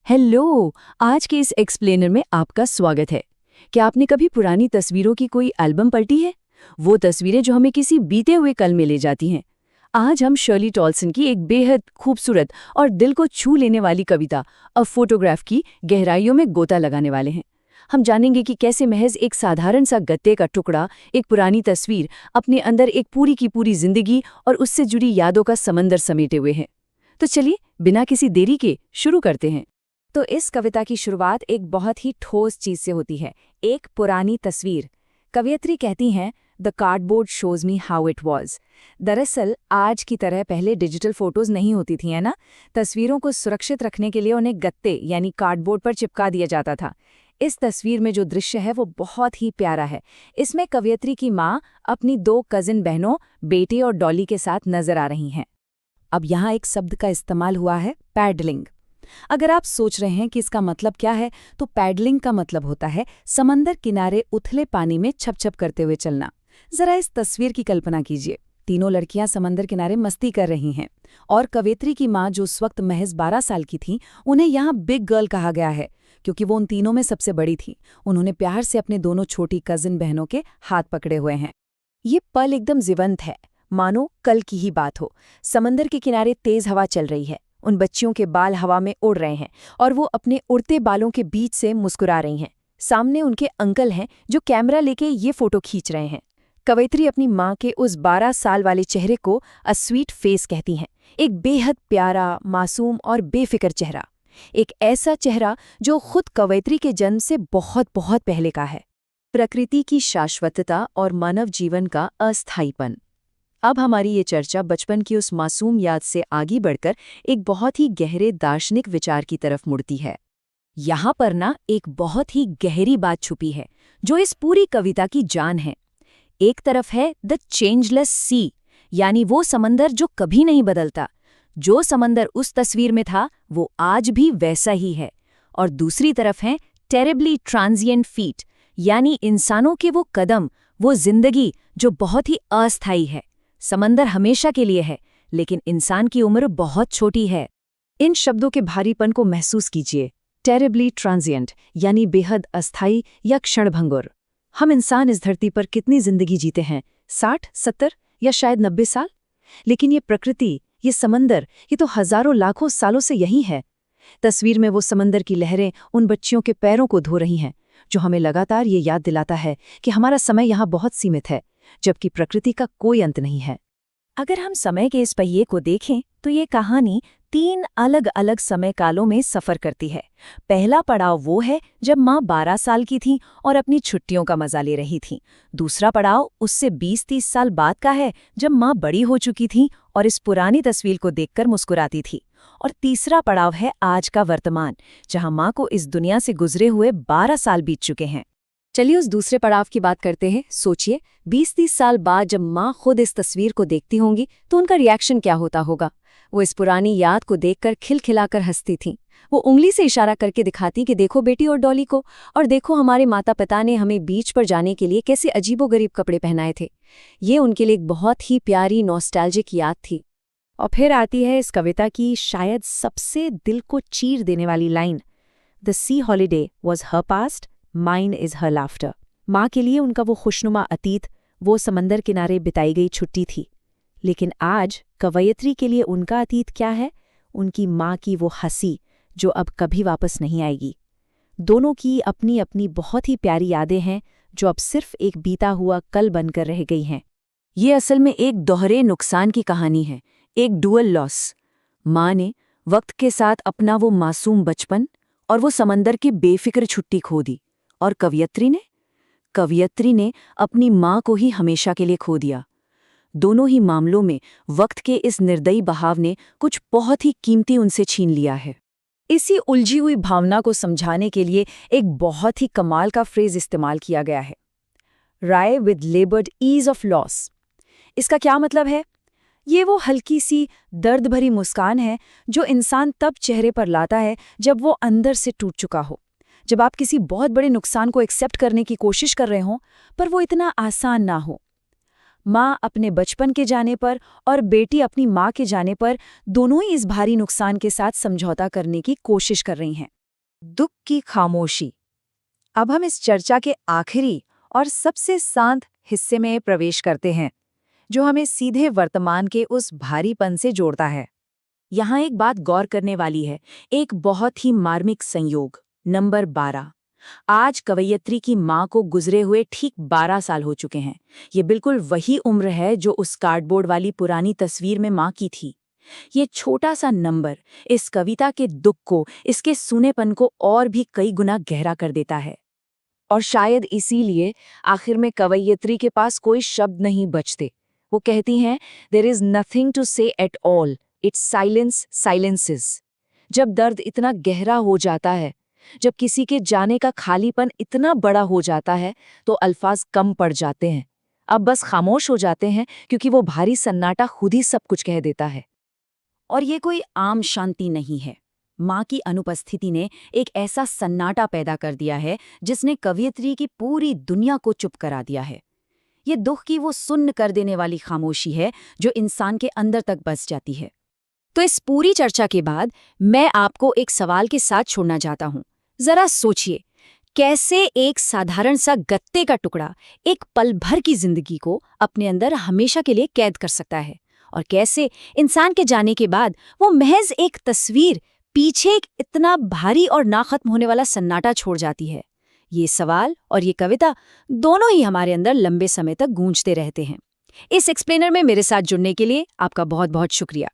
Hello. आज के इस एक्सप्लेनर में आपका स्वागत है। क्या आपने कभी पुरानी तस्वीरों की कोई एल्बम पलटी है? वो तस्वीरें जो हमें किसी बीते हुए कल में ले जाती हैं। आज हम शर्ली टॉल्सन की एक बेहद खूबसूरत और दिल को छू लेने वाली कविता अ फोटोग्राफ की गहराइयों में गोता लगाने वाले हैं। हम जानेंगे कि कैसे महज एक साधारण सा गत्ते का टुकड़ा, एक पुरानी तस्वीर, अपने अंदर एक पूरी की पूरी जिंदगी और उससे जुड़ी यादों का समंदर समेटे हुए हैं। तो चलिए बिना किसी देरी के शुरू करते हैं। तो इस कविता की शुरुआत एक बहुत ही ठोस चीज से होती है, एक पुरानी तस्वीर। कवयित्री कहती हैं, the cardboard shows me how it was. दरअसल आज की तरह पहले डिजिटल फोटोज नहीं होती थी, है ना। तस्वीरों को सुरक्षित रखने के लिए उन्हें गत्ते यानी कार्डबोर्ड पर चिपका दिया जाता था। इस तस्वीर में जो दृश्य है वो बहुत ही प्यारा है। इसमें कवयित्री की माँ अपनी 2 कजिन बहनों, बेटे और डॉली के साथ नजर आ रही हैं। अब यहाँ एक शब्द का इस्तेमाल हुआ है, पैडलिंग। अगर आप सोच रहे हैं कि इसका मतलब क्या है, तो पैडलिंग का मतलब होता है समंदर किनारे उथले पानी में छप-छप करते हुए चलना। जरा इस तस्वीर की कल्पना कीजिए। तीनों लड़कियां समंदर किनारे मस्ती कर रही हैं और कवयित्री की माँ, जो उस वक्त महज 12 साल की थी, उन्हें यहाँ बिग गर्ल कहा गया है क्योंकि वो उन तीनों में सबसे बड़ी थी। उन्होंने प्यार से अपने दोनों छोटी कजिन बहनों के हाथ पकड़े हुए हैं। ये पल एकदम जीवंत है, मानो कल की ही बात हो। समंदर के किनारे तेज हवा चल रही है, उन बच्चियों के बाल हवा में उड़ रहे हैं और वो अपने उड़ते बालों के बीच से मुस्कुरा रही हैं। सामने उनके अंकल हैं जो कैमरा लेके ये फोटो खींच रहे हैं। कवयित्री अपनी माँ के उस 12 साल वाले चेहरे को अ स्वीट फेस कहती हैं, एक बेहद प्यारा, मासूम और बेफिक्र चेहरा। एक ऐसा चेहरा जो खुद कवयित्री के जन्म से बहुत बहुत पहले का है। प्रकृति की शाश्वतता और मानव जीवन का अस्थायीपन। अब हमारी ये चर्चा बचपन की उस मासूम याद से आगे बढ़कर एक बहुत ही गहरे दार्शनिक विचार की तरफ मुड़ती है। यहाँ पर ना एक बहुत ही गहरी बात छुपी है जो इस पूरी कविता की जान है। एक तरफ है द चेंजलेस सी, यानी वो समंदर जो कभी नहीं बदलता। जो समंदर उस तस्वीर में था वो आज भी वैसा ही है। और दूसरी तरफ है टेरिबली ट्रांजिएंट फीट, यानी इंसानों के वो कदम, वो जिंदगी जो बहुत ही अस्थायी है। समंदर हमेशा के लिए है, लेकिन इंसान की उम्र बहुत छोटी है। इन शब्दों के भारीपन को महसूस कीजिए। टेरिबली ट्रांजिएंट यानी बेहद अस्थायी या क्षणभंगुर। हम इंसान इस धरती पर कितनी जिंदगी जीते हैं? 60, 70 या शायद 90 साल। लेकिन ये प्रकृति, ये समंदर, ये तो हजारों लाखों सालों से यही है। तस्वीर में वो समंदर की लहरें उन बच्चियों के पैरों को धो रही हैं, जो हमें लगातार ये याद दिलाता है कि हमारा समय यहाँ बहुत सीमित है, जबकि प्रकृति का कोई अंत नहीं है। अगर हम समय के इस पहिए को देखें तो ये कहानी 3 अलग अलग समय कालों में सफर करती है। पहला पड़ाव वो है जब माँ 12 साल की थी और अपनी छुट्टियों का मजा ले रही थी। दूसरा पड़ाव उससे 20-30 साल बाद का है, जब माँ बड़ी हो चुकी थी और इस पुरानी तस्वीर को देखकर मुस्कुराती थी। और तीसरा पड़ाव है आज का वर्तमान, जहाँ माँ को इस दुनिया से गुजरे हुए 12 साल बीत चुके हैं। चलिए उस दूसरे पड़ाव की बात करते हैं। सोचिए, 20-30 साल बाद जब माँ खुद इस तस्वीर को देखती होंगी तो उनका रिएक्शन क्या होता होगा। वो इस पुरानी याद को देखकर खिलखिलाकर हंसती थीं। वो उंगली से इशारा करके दिखाती कि देखो बेटी और डॉली को, और देखो हमारे माता पिता ने हमें बीच पर जाने के लिए कैसे अजीबोगरीब कपड़े पहनाए थे। ये उनके लिए एक बहुत ही प्यारी नॉस्टैल्जिक याद थी। और फिर आती है इस कविता की शायद सबसे दिल को चीर देने वाली line, the C holiday was her past, mine is her laughter. माँ के लिए उनका वो खुशनुमा अतीत, वो समंदर किनारे बिताई गई छुट्टी थी। लेकिन आज कवयित्री के लिए उनका अतीत क्या है? उनकी माँ की वो हंसी जो अब कभी वापस नहीं आएगी। दोनों की अपनी अपनी बहुत ही प्यारी यादें हैं जो अब सिर्फ एक बीता हुआ कल बनकर रह गई हैं। ये असल में एक दोहरे नुकसान की कहानी है, एक डुअल लॉस। माँ ने वक्त के साथ अपना वो मासूम बचपन और वो समंदर की बेफिक्र छुट्टी खो दी, और कवयित्री ने अपनी माँ को ही हमेशा के लिए खो दिया। दोनों ही मामलों में वक्त के इस निर्दयी बहाव ने कुछ बहुत ही कीमती उनसे छीन लिया है। इसी उलझी हुई भावना को समझाने के लिए एक बहुत ही कमाल का फ्रेज इस्तेमाल किया गया है, राय with laboured ease of loss. इसका क्या मतलब है? ये वो हल्की सी दर्द भरी मुस्कान है जो इंसान तब चेहरे पर लाता है जब वो अंदर से टूट चुका हो, जब आप किसी बहुत बड़े नुकसान को एक्सेप्ट करने की कोशिश कर रहे हों पर वो इतना आसान ना हो। माँ अपने बचपन के जाने पर और बेटी अपनी माँ के जाने पर दोनों ही इस भारी नुकसान के साथ समझौता करने की कोशिश कर रही हैं। दुख की खामोशी। अब हम इस चर्चा के आखिरी और सबसे शांत हिस्से में प्रवेश करते हैं, जो हमें सीधे वर्तमान के उस भारीपन से जोड़ता है। यहाँ एक बात गौर करने वाली है, एक बहुत ही मार्मिक संयोग। नंबर 12। आज कवयित्री की माँ को गुजरे हुए ठीक 12 साल हो चुके हैं। ये बिल्कुल वही उम्र है जो उस कार्डबोर्ड वाली पुरानी तस्वीर में माँ की थी। ये छोटा सा नंबर इस कविता के दुख को, इसके सूनेपन को और भी कई गुना गहरा कर देता है। और शायद इसीलिए आखिर में कवयित्री के पास कोई शब्द नहीं बचते। वो कहती हैं, देयर इज नथिंग टू से at all, it's silence silences. जब दर्द इतना गहरा हो जाता है, जब किसी के जाने का खालीपन इतना बड़ा हो जाता है, तो अल्फाज कम पड़ जाते हैं। अब बस खामोश हो जाते हैं, क्योंकि वो भारी सन्नाटा खुद ही सब कुछ कह देता है। और ये कोई आम शांति नहीं है। माँ की अनुपस्थिति ने एक ऐसा सन्नाटा पैदा कर दिया है जिसने कवयित्री की पूरी दुनिया को चुप करा दिया है। ये दुख की वो सुन्न कर देने वाली खामोशी है जो इंसान के अंदर तक बस जाती है। तो इस पूरी चर्चा के बाद मैं आपको एक सवाल के साथ छोड़ना चाहता हूँ। जरा सोचिए, कैसे एक साधारण सा गत्ते का टुकड़ा एक पल भर की जिंदगी को अपने अंदर हमेशा के लिए कैद कर सकता है, और कैसे इंसान के जाने के बाद वो महज एक तस्वीर पीछे एक इतना भारी और ना खत्म होने वाला सन्नाटा छोड़ जाती है। ये सवाल और ये कविता दोनों ही हमारे अंदर लंबे समय तक गूंजते रहते हैं। इस एक्सप्लेनर में मेरे साथ जुड़ने के लिए आपका बहुत बहुत शुक्रिया।